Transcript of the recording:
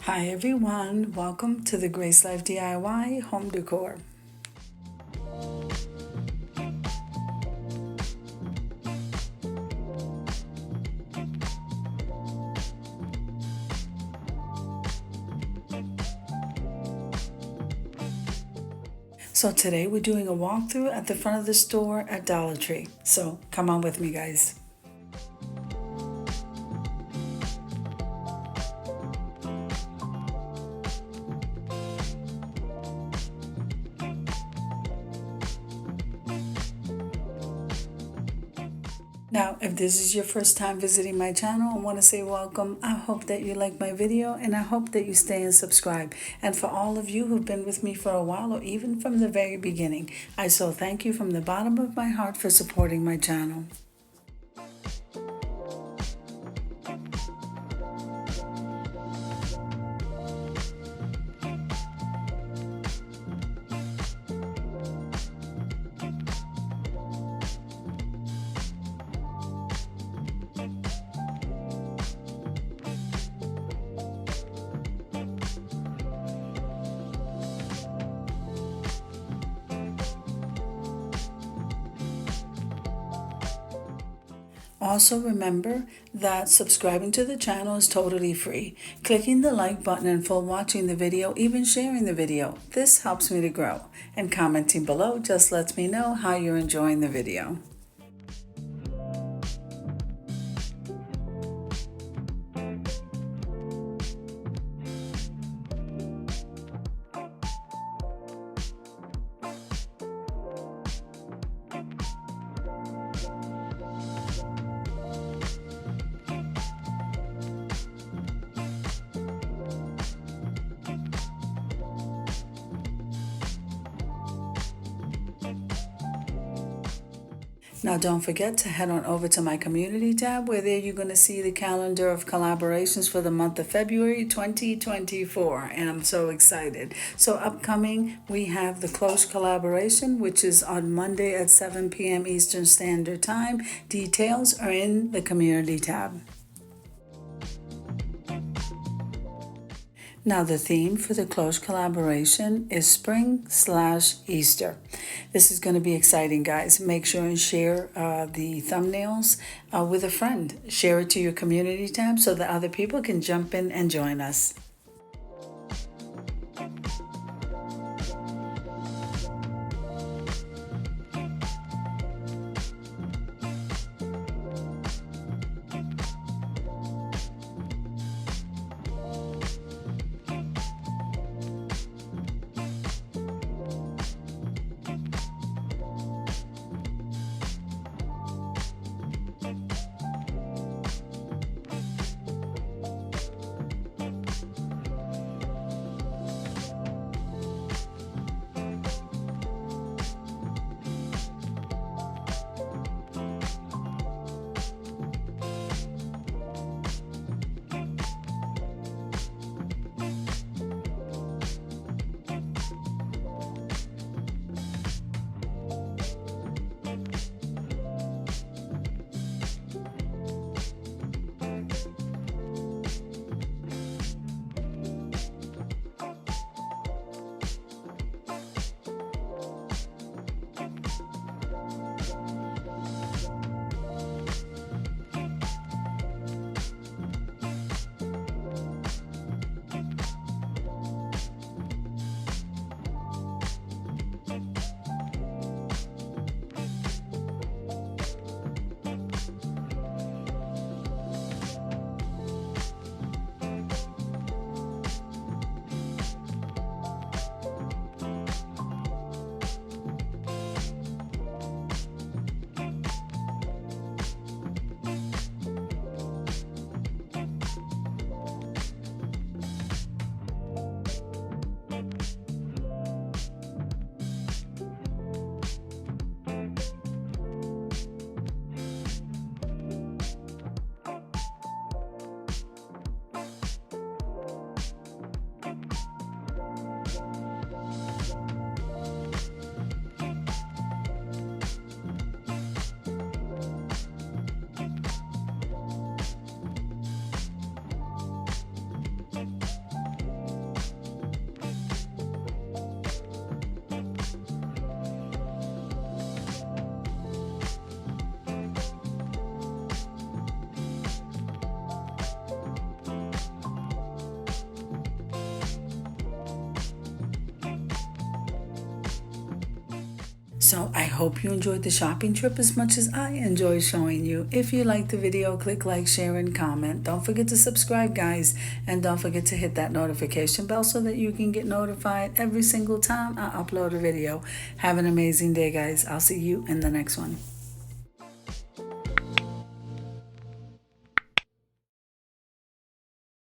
Hi everyone, welcome to the Grace Life DIY Home Decor. So today we're doing a walkthrough at the front of the store at Dollar Tree. So come on with me, guys. Now, if this is your first time visiting my channel, I want to say welcome. I hope that you like my video and I hope that you stay and subscribe. And for all of you who've been with me for a while or even from the very beginning, I so thank you from the bottom of my heart for supporting my channel. Also remember that subscribing to the channel is totally free. Clicking the like button and full watching the video, even sharing the video, this helps me to grow. And commenting below just lets me know how you're enjoying the video. Now don't forget to head on over to my community tab where there you're going to see the calendar of collaborations for the month of February 2024, and I'm so excited. So upcoming we have the Close collaboration, which is on Monday at 7 p.m. Eastern Standard Time. Details are in the community tab. Now the theme for the Close collaboration is Spring/Easter. This is going to be exciting, guys. Make sure and share the thumbnails with a friend. Share it to your community tab so that other people can jump in and join us. So I hope you enjoyed the shopping trip as much as I enjoyed showing you. If you liked the video, click like, share, and comment. Don't forget to subscribe, guys. And don't forget to hit that notification bell so that you can get notified every single time I upload a video. Have an amazing day, guys. I'll see you in the next one.